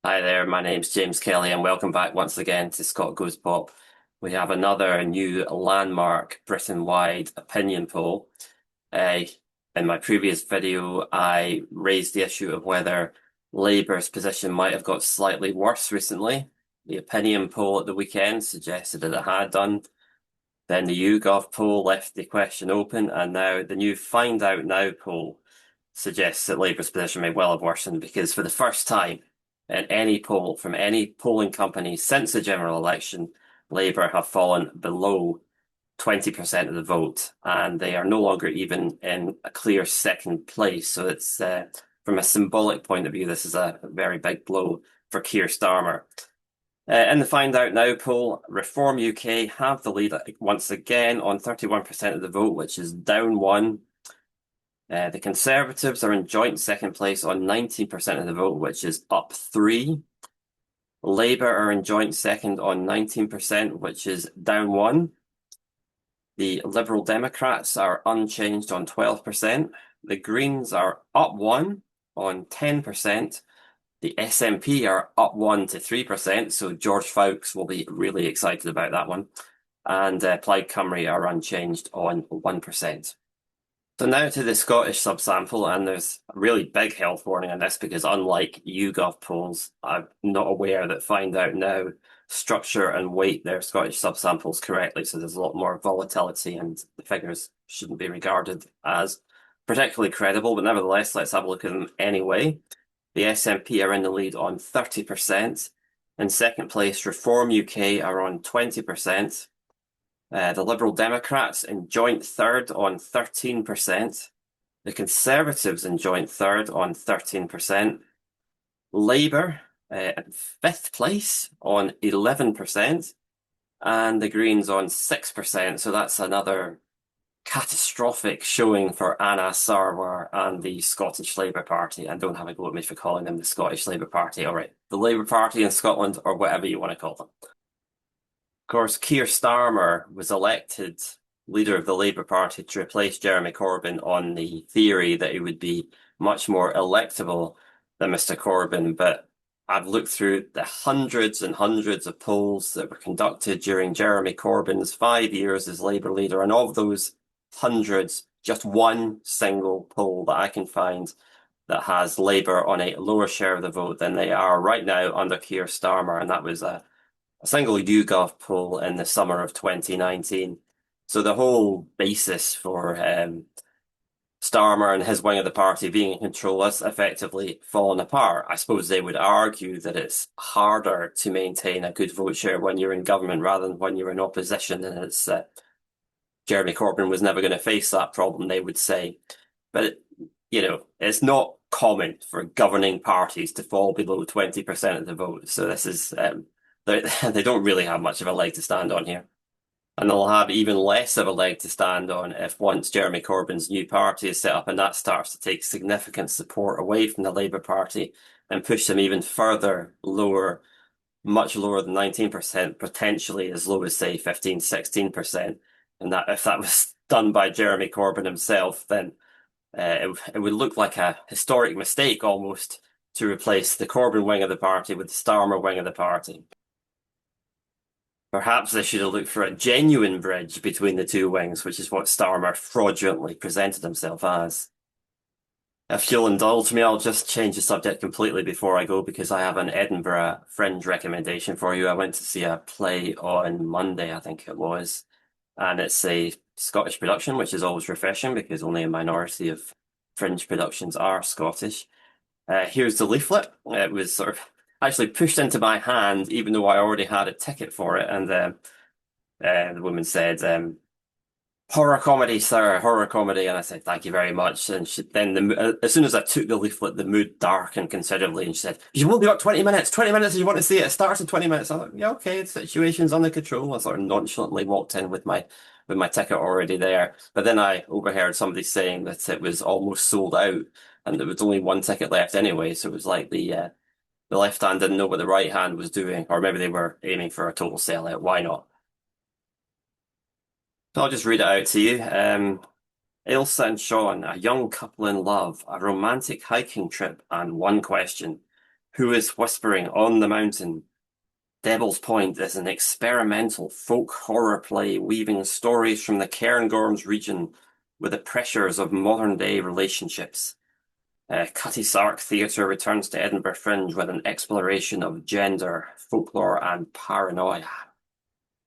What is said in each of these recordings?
Hi there, my name's James Kelly, and welcome back once again to Scot Goes Pop. We have another new landmark Britain-wide opinion poll. Uh, in my previous video, I raised the issue of whether Labour's position might have got slightly worse recently. The opinion poll at the weekend suggested that it had done. Then the YouGov poll left the question open, and now the new Find Out Now poll suggests that Labour's position may well have worsened because for the first time in any poll from any polling company since the general election, Labour have fallen below 20% of the vote, and they are no longer even in a clear second place. So it's from a symbolic point of view, this is a very big blow for Keir Starmer. In the Find Out Now poll, Reform UK have the lead once again on 31% of the vote, which is down one. The Conservatives are in joint second place on 19% of the vote, which is up three. Labour are in joint second on 19%, which is down one. The Liberal Democrats are unchanged on 12%. The Greens are up one on 10%. The SNP are up 1 to 3%, so George Fawkes will be really excited about that one. And Plaid Cymru are unchanged on 1%. So now to the Scottish subsample, and there's a really big health warning on this because unlike YouGov polls, I'm not aware that Find Out Now structure and weight their Scottish subsamples correctly, so there's a lot more volatility and the figures shouldn't be regarded as particularly credible, but nevertheless, let's have a look at them anyway. The SNP are in the lead on 30%. In second place, Reform UK are on 20%. The Liberal Democrats in joint third on 13%. The Conservatives in joint third on 13%. Labour in fifth place on 11%. And the Greens on 6%. So that's another catastrophic showing for Anna Sarwar and the Scottish Labour Party. And don't have a go at me for calling them the Scottish Labour Party. All right, the Labour Party in Scotland, or whatever you want to call them. Of course, Keir Starmer was elected leader of the Labour Party to replace Jeremy Corbyn on the theory that he would be much more electable than Mr. Corbyn. But I've looked through the hundreds and hundreds of polls that were conducted during Jeremy Corbyn's 5 years as Labour leader, and of those hundreds, just one single poll that I can find that has Labour on a lower share of the vote than they are right now under Keir Starmer, and that was a single YouGov poll in the summer of 2019. So the whole basis for Starmer and his wing of the party being in control has effectively fallen apart. I suppose they would argue that it's harder to maintain a good vote share when you're in government rather than when you're in opposition, and it's Jeremy Corbyn was never going to face that problem, they would say. But, it's not common for governing parties to fall below 20% of the vote. So this is they don't really have much of a leg to stand on here. And they'll have even less of a leg to stand on if once Jeremy Corbyn's new party is set up and that starts to take significant support away from the Labour Party and push them even further lower, much lower than 19%, potentially as low as, say, 15, 16%. And that if that was done by Jeremy Corbyn himself, then it would look like a historic mistake almost to replace the Corbyn wing of the party with the Starmer wing of the party. Perhaps they should have looked for a genuine bridge between the two wings, which is what Starmer fraudulently presented himself as. If you'll indulge me, I'll just change the subject completely before I go because I have an Edinburgh Fringe recommendation for you. I went to see a play on Monday, I think it was, and it's a Scottish production, which is always refreshing because only a minority of Fringe productions are Scottish. Here's the leaflet. It was sort of actually pushed into my hand, even though I already had a ticket for it. And the woman said, "Horror comedy, sir, horror comedy." And I said, "Thank you very much." And then as soon as I took the leaflet, the mood darkened considerably. And she said, "You won't be up 20 minutes. 20 minutes if you want to see it. It starts in 20 minutes." I thought, "Yeah, okay, the situation's under control." I sort of nonchalantly walked in with my ticket already there. But then I overheard somebody saying that it was almost sold out and there was only one ticket left anyway. So it was like the left hand didn't know what the right hand was doing, or maybe they were aiming for a total sellout. Why not? So I'll just read it out to you. Ailsa and Sean, a young couple in love, a romantic hiking trip, and one question. Who is Whispering on the Mountain? Devil's Point is an experimental folk horror play weaving stories from the Cairngorms region with the pressures of modern-day relationships. Cutty Sark Theatre returns to Edinburgh Fringe with an exploration of gender, folklore, and paranoia.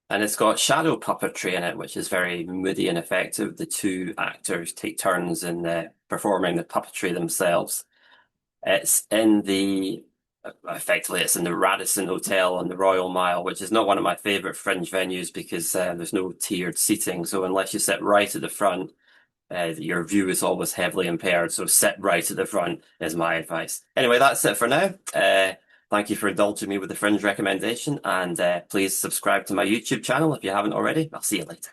And it's got shadow puppetry in it, which is very moody and effective. The two actors take turns in performing the puppetry themselves. It's in effectively, it's in the Radisson Hotel on the Royal Mile, which is not one of my favourite Fringe venues because there's no tiered seating. So unless you sit right at the front, your view is always heavily impaired. So sit right at the front is my advice. Anyway, that's it for now. Thank you for indulging me with the Fringe recommendation, and please subscribe to my YouTube channel if you haven't already. I'll see you later.